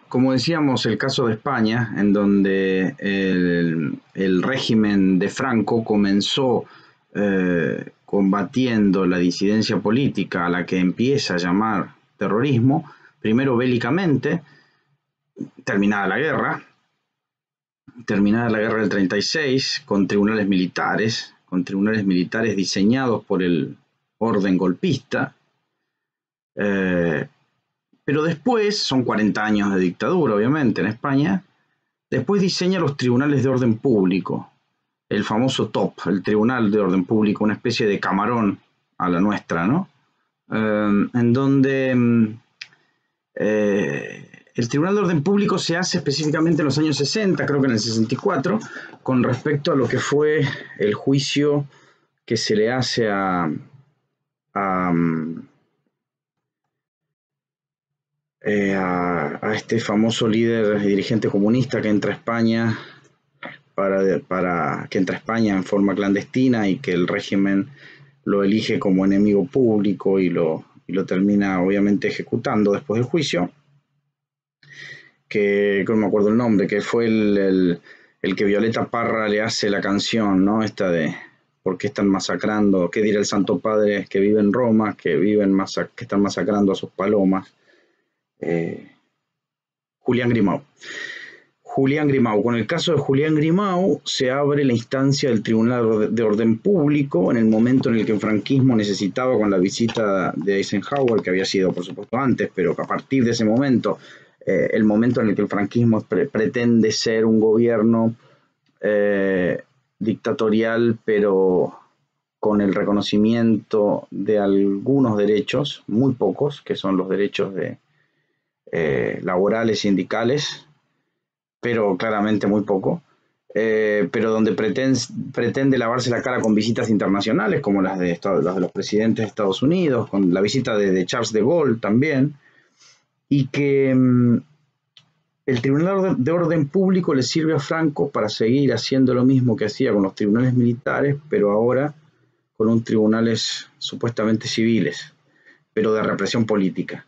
como decíamos, el caso de España, en donde el régimen de Franco comenzó combatiendo la disidencia política a la que empieza a llamar terrorismo, primero bélicamente, terminada la guerra del 36, con tribunales militares diseñados por el orden golpista, pero después, son 40 años de dictadura obviamente en España, después diseña los tribunales de orden público, el famoso TOP, el Tribunal de Orden Público, una especie de Camarón a la nuestra, ¿no? En donde el Tribunal de Orden Público se hace específicamente en los años 60, creo que en el 64, con respecto a lo que fue el juicio que se le hace a, a este famoso líder y dirigente comunista que entra a España que entra a España en forma clandestina y que el régimen lo elige como enemigo público y lo termina obviamente ejecutando después del juicio, que no me acuerdo el nombre, que fue el que Violeta Parra le hace la canción, ¿no? Esta de ¿por qué están masacrando? ¿Qué dirá el Santo Padre que vive en Roma? Que están masacrando a sus palomas. Julián Grimau. Con el caso de Julián Grimau se abre la instancia del Tribunal de Orden Público en el momento en el que el franquismo necesitaba, con la visita de Eisenhower, que había sido por supuesto antes, pero que a partir de ese momento, el momento en el que el franquismo pretende ser un gobierno dictatorial, pero con el reconocimiento de algunos derechos, muy pocos, que son los derechos laborales, sindicales, pero claramente muy poco, pero donde pretende lavarse la cara con visitas internacionales, como las de los presidentes de Estados Unidos, con la visita de Charles de Gaulle también, y que el Tribunal de Orden Público le sirve a Franco para seguir haciendo lo mismo que hacía con los tribunales militares, pero ahora con unos tribunales supuestamente civiles, pero de represión política.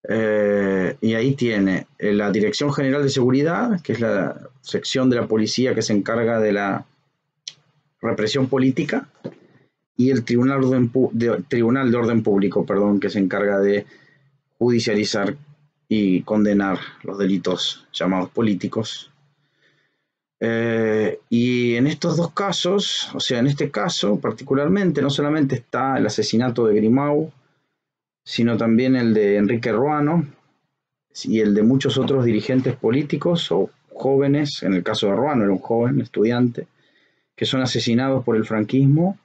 Y ahí tiene la Dirección General de Seguridad, que es la sección de la policía que se encarga de la represión política, y el Tribunal de Orden Público, que se encarga de judicializar y condenar los delitos llamados políticos. Y en estos dos casos, o sea, en este caso particularmente, no solamente está el asesinato de Grimau, sino también el de Enrique Ruano y el de muchos otros dirigentes políticos o jóvenes, en el caso de Ruano era un joven estudiante, que son asesinados por el franquismo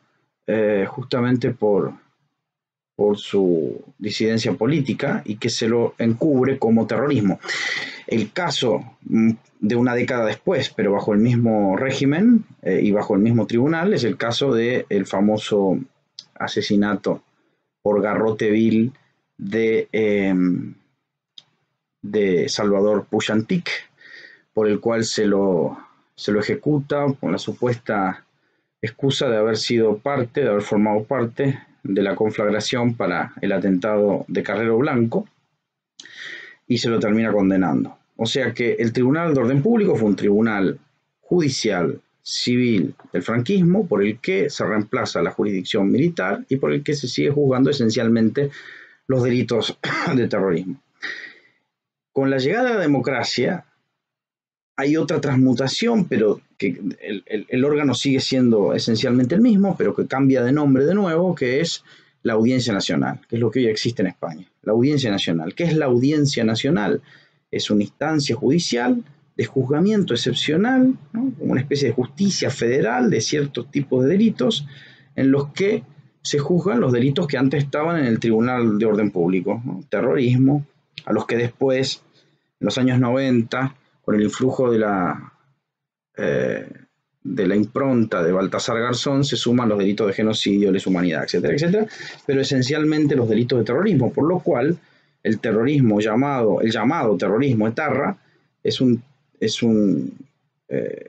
justamente por su disidencia política y que se lo encubre como terrorismo. El caso de una década después, pero bajo el mismo régimen y bajo el mismo tribunal, es el caso del famoso asesinato por garrote vil de Salvador Puyantic, por el cual se lo ejecuta con la supuesta excusa de haber formado parte de la conflagración para el atentado de Carrero Blanco, y se lo termina condenando. O sea que el Tribunal de Orden Público fue un tribunal judicial civil del franquismo por el que se reemplaza la jurisdicción militar y por el que se sigue juzgando esencialmente los delitos de terrorismo. Con la llegada de la democracia hay otra transmutación, pero que el órgano sigue siendo esencialmente el mismo, pero que cambia de nombre de nuevo, que es la Audiencia Nacional, que es lo que hoy existe en España. La Audiencia Nacional. ¿Qué es la Audiencia Nacional? Es una instancia judicial de juzgamiento excepcional, ¿no? Una especie de justicia federal de ciertos tipos de delitos en los que se juzgan los delitos que antes estaban en el Tribunal de Orden Público, ¿no? Terrorismo, a los que después, en los años 90, con el influjo de la impronta de Baltasar Garzón, se suman los delitos de genocidio, lesa humanidad, etcétera, etcétera, pero esencialmente los delitos de terrorismo, por lo cual el llamado terrorismo etarra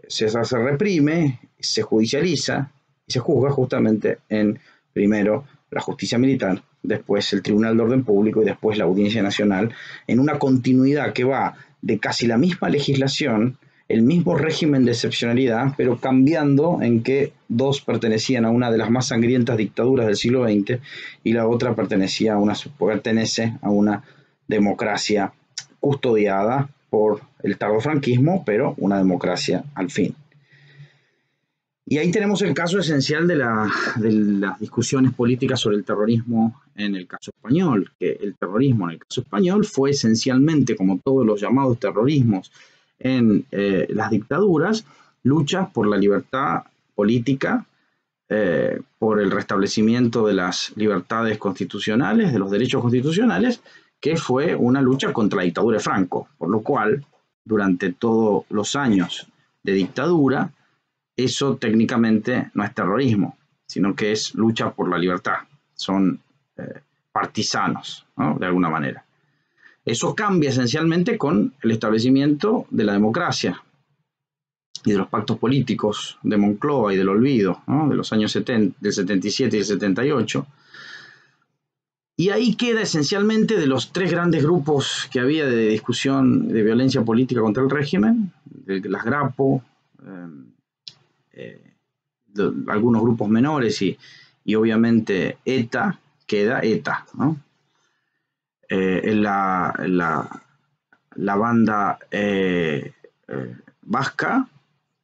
se reprime, se judicializa y se juzga justamente en, primero, la justicia militar, después el Tribunal de Orden Público y después la Audiencia Nacional, en una continuidad que va de casi la misma legislación, el mismo régimen de excepcionalidad, pero cambiando en que dos pertenecían a una de las más sangrientas dictaduras del siglo XX y la otra pertenece a una democracia custodiada por el tardofranquismo, pero una democracia al fin. Y ahí tenemos el caso esencial de las discusiones políticas sobre el terrorismo en el caso español, que el terrorismo en el caso español fue esencialmente, como todos los llamados terrorismos en las dictaduras, luchas por la libertad política, por el restablecimiento de las libertades constitucionales, de los derechos constitucionales, que fue una lucha contra la dictadura de Franco, por lo cual, durante todos los años de dictadura, eso técnicamente no es terrorismo, sino que es lucha por la libertad. Son partisanos, ¿no? De alguna manera. Eso cambia esencialmente con el establecimiento de la democracia y de los pactos políticos de Moncloa y del olvido, ¿no? De los años 70, del 77 y el 78. Y ahí queda esencialmente de los tres grandes grupos que había de discusión de violencia política contra el régimen, de las Grapo, algunos grupos menores y obviamente ETA, queda ETA, ¿no? La banda vasca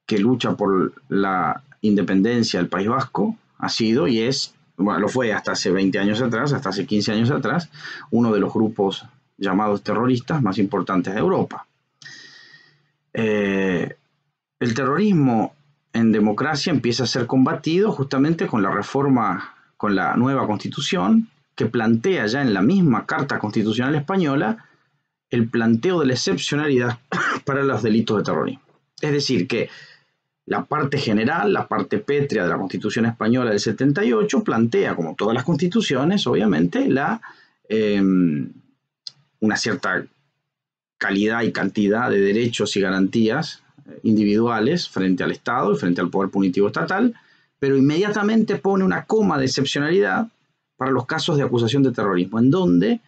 que lucha por la independencia del País Vasco ha sido y es, bueno, lo fue hasta hace 20 años atrás, hasta hace 15 años atrás, uno de los grupos llamados terroristas más importantes de Europa. El terrorismo en democracia empieza a ser combatido justamente con la reforma, con la nueva constitución, que plantea ya en la misma Carta Constitucional Española el planteo de la excepcionalidad para los delitos de terrorismo. Es decir, que la parte general, la parte pétrea de la Constitución Española del 78 plantea, como todas las constituciones, obviamente, una cierta calidad y cantidad de derechos y garantías individuales frente al Estado y frente al poder punitivo estatal, pero inmediatamente pone una coma de excepcionalidad para los casos de acusación de terrorismo, en donde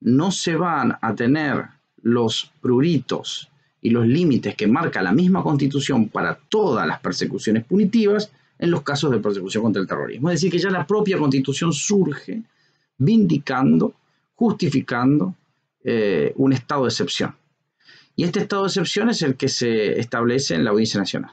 no se van a tener los pruritos y los límites que marca la misma Constitución para todas las persecuciones punitivas en los casos de persecución contra el terrorismo. Es decir, que ya la propia Constitución surge vindicando, justificando un estado de excepción. Y este estado de excepción es el que se establece en la Audiencia Nacional,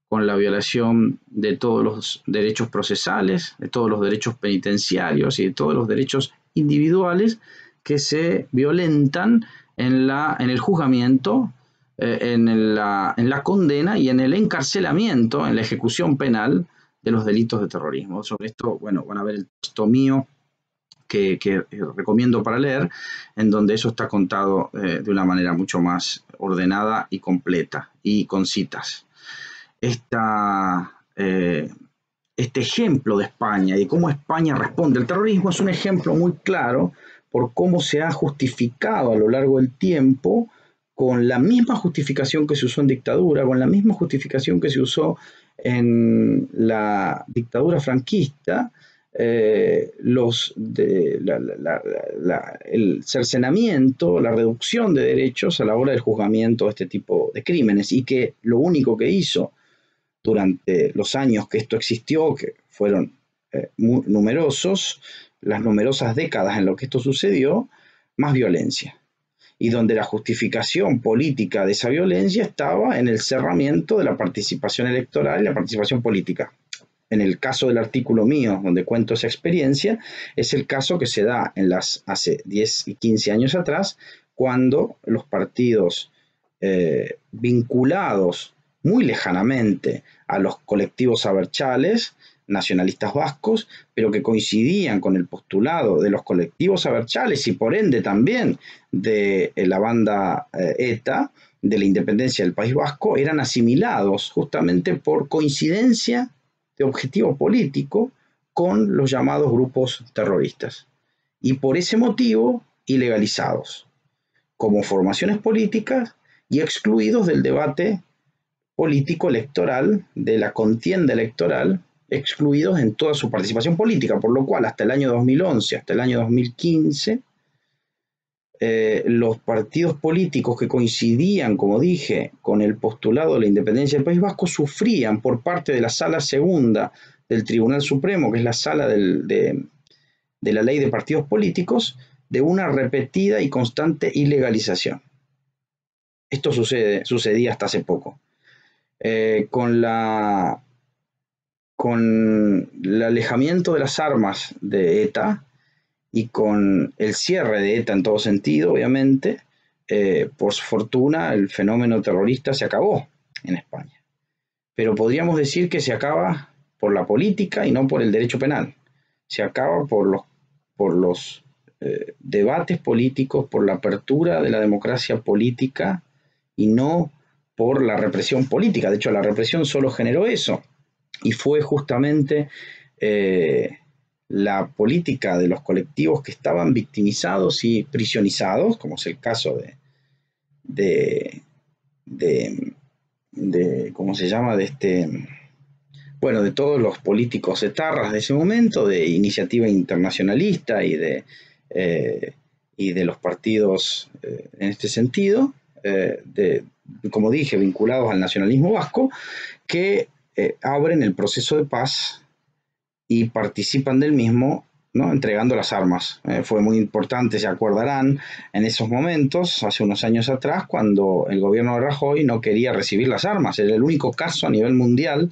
con la violación de todos los derechos procesales, de todos los derechos penitenciarios y de todos los derechos individuales que se violentan en el juzgamiento, en la condena y en el encarcelamiento, en la ejecución penal de los delitos de terrorismo. Sobre esto, bueno, van a ver el texto mío que recomiendo para leer, en donde eso está contado de una manera mucho más ordenada y completa y con citas. Este ejemplo de España y cómo España responde al terrorismo es un ejemplo muy claro por cómo se ha justificado a lo largo del tiempo, con la misma justificación que se usó en dictadura, con la misma justificación que se usó en la dictadura franquista, el cercenamiento, la reducción de derechos a la hora del juzgamiento de este tipo de crímenes, y que lo único que hizo durante los años que esto existió, que fueron muy numerosos, las numerosas décadas en lo que esto sucedió, más violencia. Y donde la justificación política de esa violencia estaba en el cerramiento de la participación electoral y la participación política. En el caso del artículo mío, donde cuento esa experiencia, es el caso que se da hace 10 y 15 años atrás, cuando los partidos vinculados muy lejanamente a los colectivos abertzales, nacionalistas vascos, pero que coincidían con el postulado de los colectivos abertzales y por ende también de la banda ETA, de la independencia del País Vasco, eran asimilados justamente por coincidencia de objetivo político con los llamados grupos terroristas. Y por ese motivo, ilegalizados como formaciones políticas y excluidos del debate político electoral, de la contienda electoral excluidos en toda su participación política, por lo cual hasta el año 2011, hasta el año 2015, los partidos políticos que coincidían, como dije, con el postulado de la independencia del País Vasco sufrían por parte de la Sala Segunda del Tribunal Supremo, que es la sala de la ley de partidos políticos, de una repetida y constante ilegalización. Esto sucedía hasta hace poco. Con el alejamiento de las armas de ETA y con el cierre de ETA en todo sentido, obviamente, por fortuna el fenómeno terrorista se acabó en España. Pero podríamos decir que se acaba por la política y no por el derecho penal. Se acaba por los debates políticos, por la apertura de la democracia política y no por la represión política. De hecho, la represión solo generó eso. Y fue justamente la política de los colectivos que estaban victimizados y prisionizados, como es el caso ¿cómo se llama? De todos los políticos etarras de ese momento, de Iniciativa Internacionalista y de los partidos en este sentido, como dije, vinculados al nacionalismo vasco, que abren el proceso de paz y participan del mismo, ¿no?, entregando las armas. Fue muy importante, se acordarán, en esos momentos, hace unos años atrás, cuando el gobierno de Rajoy no quería recibir las armas. Era el único caso a nivel mundial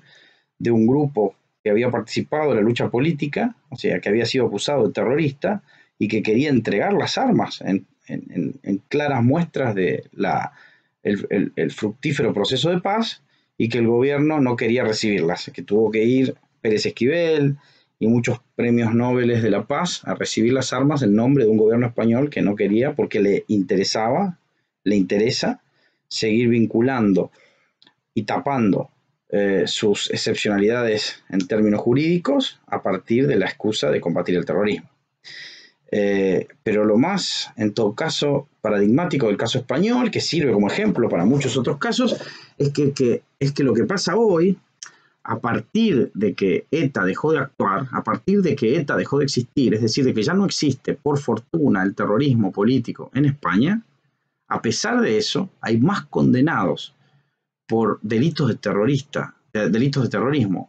de un grupo que había participado en la lucha política, o sea, que había sido acusado de terrorista y que quería entregar las armas en claras muestras de el fructífero proceso de paz, y que el gobierno no quería recibirlas, que tuvo que ir Pérez Esquivel y muchos premios Nobel de la Paz a recibir las armas en nombre de un gobierno español que no quería, porque le interesa seguir vinculando y tapando sus excepcionalidades en términos jurídicos a partir de la excusa de combatir el terrorismo. Pero lo más, en todo caso, paradigmático del caso español, que sirve como ejemplo para muchos otros casos, es que lo que pasa hoy, a partir de que ETA dejó de actuar, a partir de que ETA dejó de existir, es decir, de que ya no existe, por fortuna, el terrorismo político en España, a pesar de eso, hay más condenados por delitos de terrorismo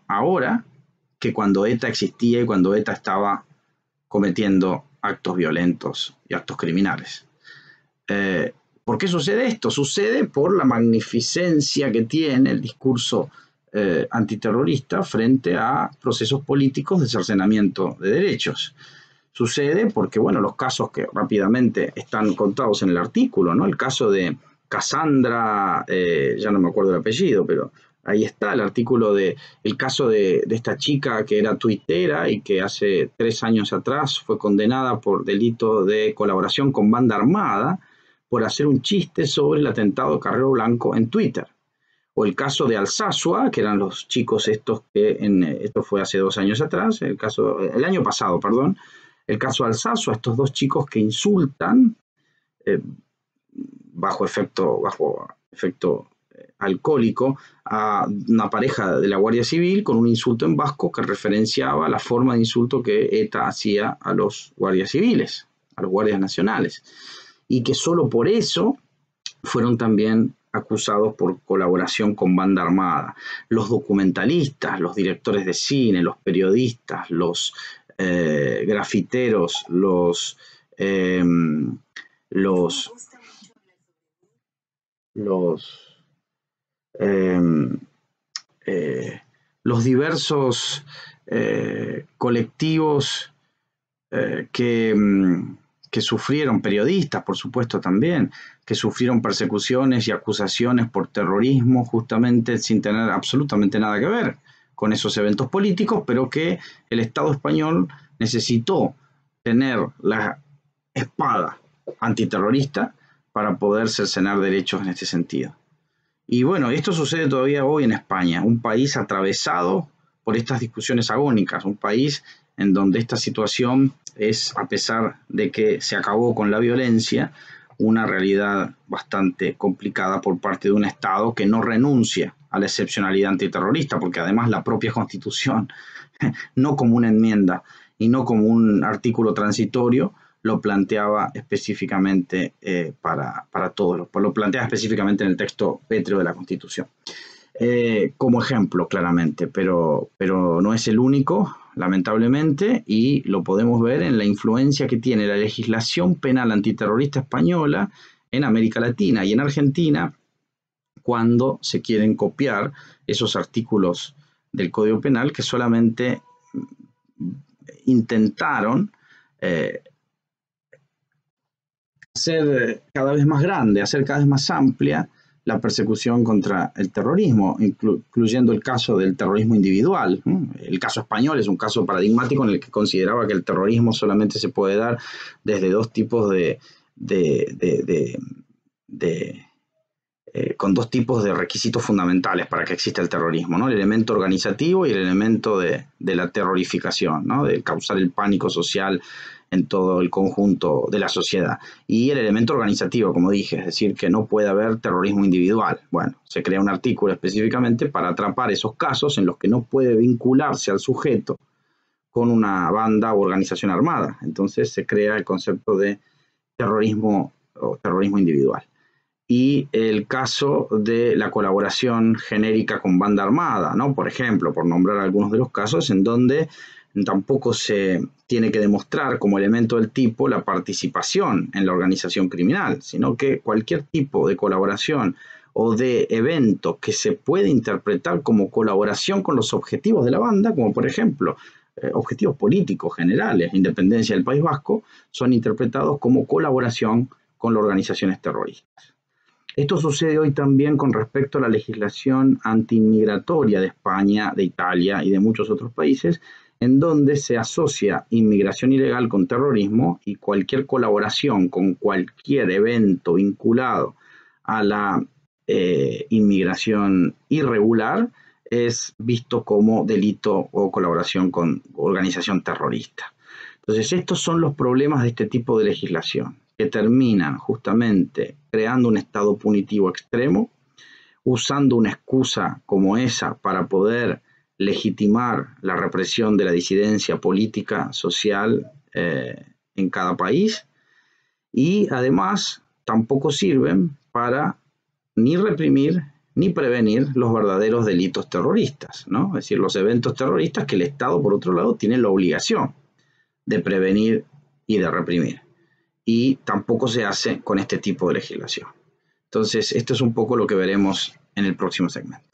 ahora que cuando ETA existía y cuando ETA estaba cometiendo actos violentos y actos criminales. ¿Por qué sucede esto? Sucede por la magnificencia que tiene el discurso antiterrorista frente a procesos políticos de cercenamiento de derechos. Sucede porque, los casos que rápidamente están contados en el artículo, ¿no? El caso de Cassandra, ya no me acuerdo el apellido, pero ahí está el artículo el caso de esta chica que era tuitera y que hace 3 años atrás fue condenada por delito de colaboración con banda armada por hacer un chiste sobre el atentado de Carrero Blanco en Twitter. O el caso de Alsasua, que eran los chicos estos esto fue hace 2 años atrás, el año pasado, perdón, el caso de Alsasua, estos 2 chicos que insultan bajo efecto alcohólico a una pareja de la Guardia Civil con un insulto en vasco que referenciaba la forma de insulto que ETA hacía a los guardias civiles, a los guardias nacionales, y que solo por eso fueron también acusados por colaboración con banda armada. Los documentalistas, los directores de cine, los periodistas, los grafiteros, los diversos colectivos que sufrieron, periodistas por supuesto también, que sufrieron persecuciones y acusaciones por terrorismo justamente sin tener absolutamente nada que ver con esos eventos políticos, pero que el Estado español necesitó tener la espada antiterrorista para poder cercenar derechos en este sentido. Y esto sucede todavía hoy en España, un país atravesado por estas discusiones agónicas, un país en donde esta situación es, a pesar de que se acabó con la violencia, una realidad bastante complicada por parte de un Estado que no renuncia a la excepcionalidad antiterrorista, porque además la propia Constitución, no como una enmienda y no como un artículo transitorio, lo planteaba específicamente para todos, lo planteaba específicamente en el texto pétreo de la Constitución. Como ejemplo, claramente, pero no es el único, lamentablemente, y lo podemos ver en la influencia que tiene la legislación penal antiterrorista española en América Latina y en Argentina, cuando se quieren copiar esos artículos del Código Penal que solamente intentaron hacer cada vez más grande, hacer cada vez más amplia la persecución contra el terrorismo, incluyendo el caso del terrorismo individual. El caso español es un caso paradigmático en el que consideraba que el terrorismo solamente se puede dar desde dos tipos con dos tipos de requisitos fundamentales para que exista el terrorismo, ¿no? El elemento organizativo y el elemento de la terrorificación, ¿no? De causar el pánico social en todo el conjunto de la sociedad. Y el elemento organizativo, como dije, es decir, que no puede haber terrorismo individual. Bueno, se crea un artículo específicamente para atrapar esos casos en los que no puede vincularse al sujeto con una banda o organización armada. Entonces se crea el concepto de terrorismo o terrorismo individual. Y el caso de la colaboración genérica con banda armada, ¿no? Por ejemplo, por nombrar algunos de los casos en donde tampoco se tiene que demostrar como elemento del tipo la participación en la organización criminal, sino que cualquier tipo de colaboración o de evento que se puede interpretar como colaboración con los objetivos de la banda, como por ejemplo objetivos políticos generales, independencia del País Vasco, son interpretados como colaboración con las organizaciones terroristas. Esto sucede hoy también con respecto a la legislación antiinmigratoria de España, de Italia y de muchos otros países, en donde se asocia inmigración ilegal con terrorismo y cualquier colaboración con cualquier evento vinculado a la inmigración irregular es visto como delito o colaboración con organización terrorista. Entonces, estos son los problemas de este tipo de legislación, que terminan justamente creando un estado punitivo extremo, usando una excusa como esa para poder legitimar la represión de la disidencia política, social en cada país, y además tampoco sirven para ni reprimir ni prevenir los verdaderos delitos terroristas, ¿no? Es decir, los eventos terroristas que el Estado, por otro lado, tiene la obligación de prevenir y de reprimir. Y tampoco se hace con este tipo de legislación. Entonces, esto es un poco lo que veremos en el próximo segmento.